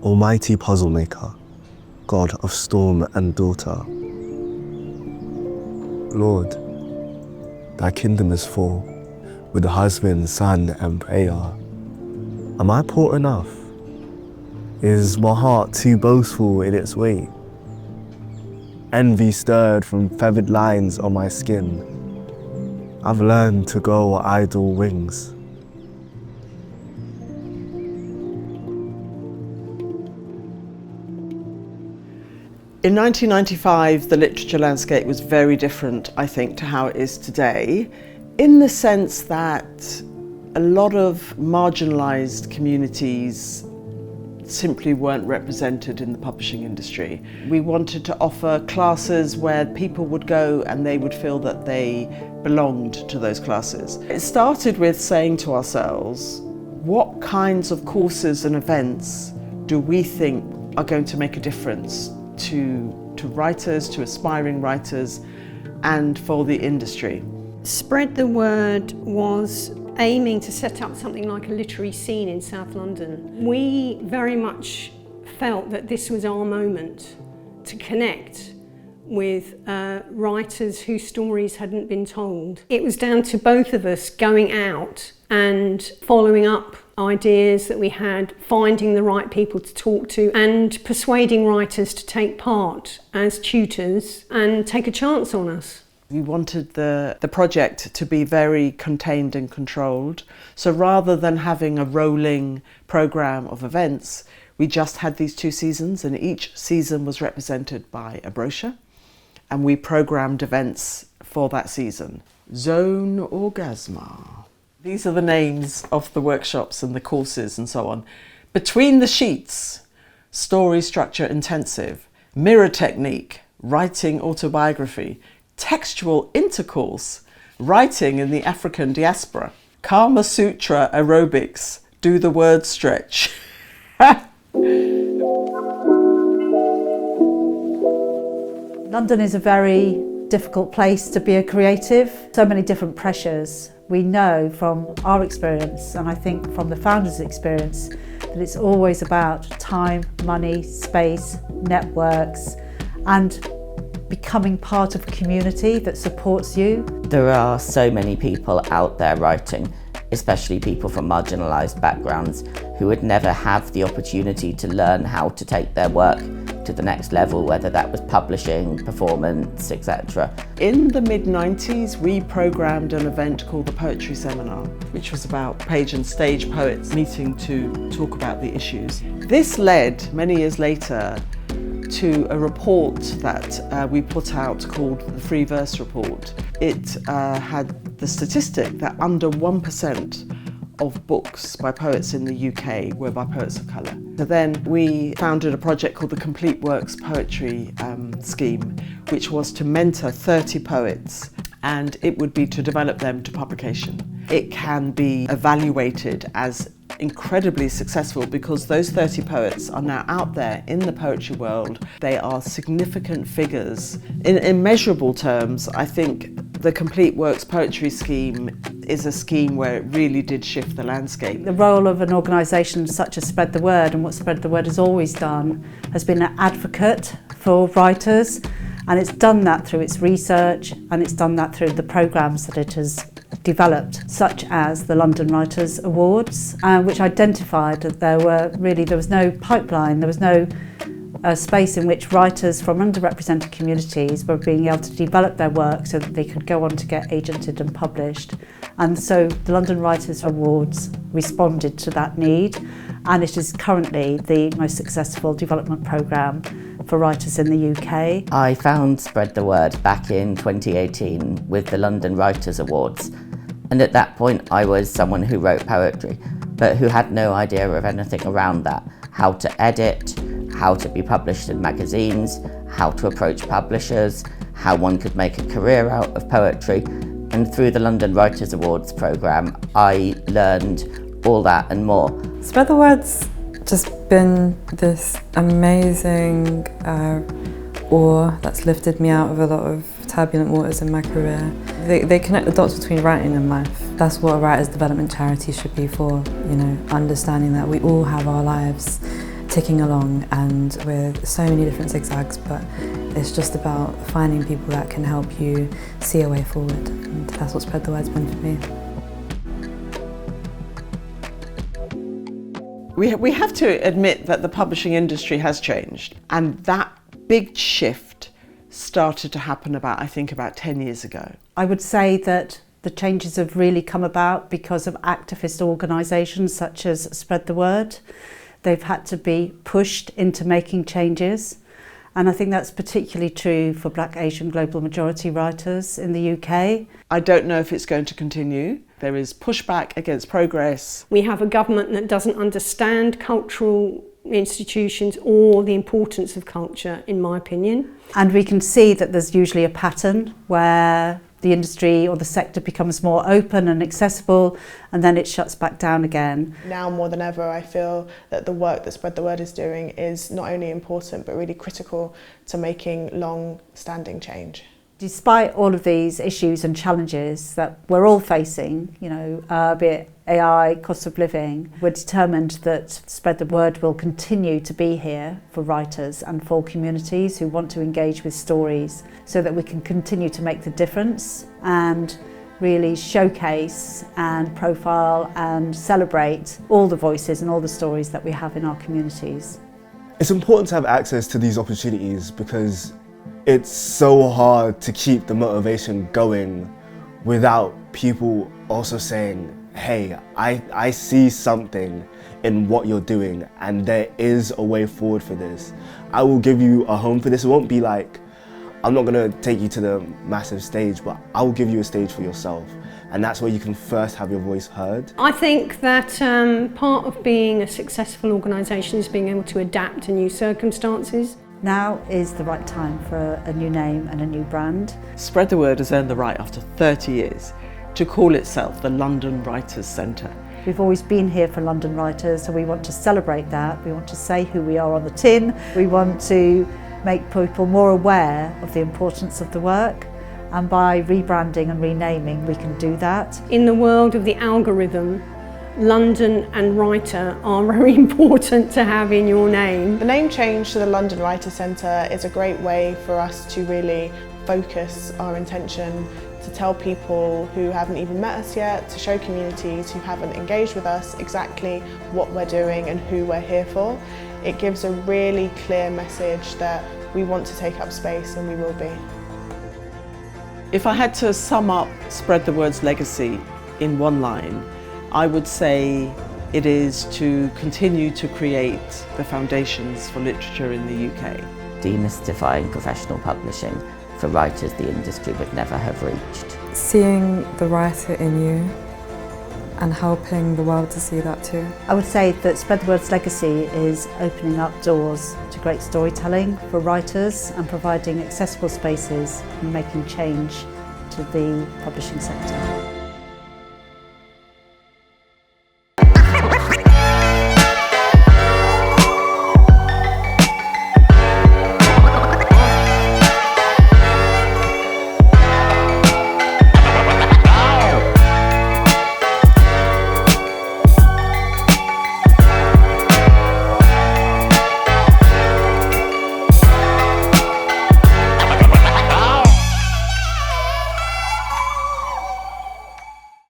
Almighty puzzle maker, God of storm and daughter. Lord, thy kingdom is full, with husband, son, and prayer. Am I poor enough? Is my heart too boastful in its weight? Envy stirred from feathered lines on my skin. I've learned to go idle wings. In 1995, the literature landscape was very different, I think, to how it is today, in the sense that a lot of marginalised communities simply weren't represented in the publishing industry. We wanted to offer classes where people would go and they would feel that they belonged to those classes. It started with saying to ourselves, what kinds of courses and events do we think are going to make a difference to writers, to aspiring writers, and for the industry? Spread the Word was aiming to set up something like a literary scene in South London. We very much felt that this was our moment to connect with writers whose stories hadn't been told. It was down to both of us going out and following up ideas that we had, finding the right people to talk to, and persuading writers to take part as tutors and take a chance on us. We wanted the project to be very contained and controlled. So rather than having a rolling programme of events, we just had these 2 seasons, and each season was represented by a brochure, and we programmed events for that season. Zone Orgasma. These are the names of the workshops and the courses and so on. Between the Sheets, Story Structure Intensive, Mirror Technique, Writing Autobiography, Textual Intercourse, Writing in the African Diaspora, Kama Sutra Aerobics, Do the Word Stretch. London is a very difficult place to be a creative. So many different pressures. We know from our experience, and I think from the founders' experience, that it's always about time, money, space, networks, and becoming part of a community that supports you. There are so many people out there writing, especially people from marginalised backgrounds who would never have the opportunity to learn how to take their work to the next level, whether that was publishing, performance, etc. In the mid-90s, we programmed an event called the Poetry Seminar, which was about page and stage poets meeting to talk about the issues. This led, many years later, to a report that we put out called the Free Verse Report. It had the statistic that under 1% of books by poets in the UK were by poets of colour. So then we founded a project called the Complete Works Poetry Scheme, which was to mentor 30 poets, and it would be to develop them to publication. It can be evaluated as incredibly successful because those 30 poets are now out there in the poetry world. They are significant figures. In immeasurable terms, I think the Complete Works Poetry Scheme is a scheme where it really did shift the landscape. The role of an organisation such as Spread the Word, and what Spread the Word has always done, has been an advocate for writers, and it's done that through its research, and it's done that through the programmes that it has developed, such as the London Writers' Awards, which identified that there was no pipeline, there was no space in which writers from underrepresented communities were being able to develop their work so that they could go on to get agented and published. And so the London Writers' Awards responded to that need, and it is currently the most successful development programme for writers in the UK. I found Spread the Word back in 2018 with the London Writers' Awards, and at that point I was someone who wrote poetry but who had no idea of anything around that. How to edit, how to be published in magazines, how to approach publishers, how one could make a career out of poetry. And through the London Writers' Awards programme, I learned all that and more. Spread the Word's just been this amazing oar that's lifted me out of a lot of turbulent waters in my career. They connect the dots between writing and life. That's what a writers' development charity should be for, you know, understanding that we all have our lives ticking along and with so many different zigzags, but it's just about finding people that can help you see a way forward, and that's what Spread the Word's been for me. We have to admit that the publishing industry has changed, and that big shift started to happen I think about 10 years ago. I would say that the changes have really come about because of activist organisations such as Spread the Word. They've had to be pushed into making changes, and I think that's particularly true for Black, Asian, global majority writers in the UK. I don't know if it's going to continue. There is pushback against progress. We have a government that doesn't understand cultural institutions or the importance of culture, in my opinion. And we can see that there's usually a pattern where the industry or the sector becomes more open and accessible, and then it shuts back down again. Now more than ever, I feel that the work that Spread the Word is doing is not only important but really critical to making long-standing change. Despite all of these issues and challenges that we're all facing, be it AI, cost of living, we're determined that Spread the Word will continue to be here for writers and for communities who want to engage with stories, so that we can continue to make the difference and really showcase and profile and celebrate all the voices and all the stories that we have in our communities. It's important to have access to these opportunities because it's so hard to keep the motivation going without people also saying, hey, I see something in what you're doing and there is a way forward for this. I will give you a home for this. It won't be like, I'm not going to take you to the massive stage, but I will give you a stage for yourself. And that's where you can first have your voice heard. I think that part of being a successful organisation is being able to adapt to new circumstances. Now is the right time for a new name and a new brand. Spread the Word has earned the right after 30 years to call itself the London Writers' Centre. We've always been here for London writers, so we want to celebrate that. We want to say who we are on the tin. We want to make people more aware of the importance of the work, and by rebranding and renaming we can do that. In the world of the algorithm, London and writer are very important to have in your name. The name change to the London Writers' Centre is a great way for us to really focus our intention, to tell people who haven't even met us yet, to show communities who haven't engaged with us exactly what we're doing and who we're here for. It gives a really clear message that we want to take up space, and we will be. If I had to sum up Spread the Word's legacy in one line, I would say it is to continue to create the foundations for literature in the UK. Demystifying professional publishing for writers the industry would never have reached. Seeing the writer in you and helping the world to see that too. I would say that Spread the Word's legacy is opening up doors to great storytelling for writers and providing accessible spaces and making change to the publishing sector.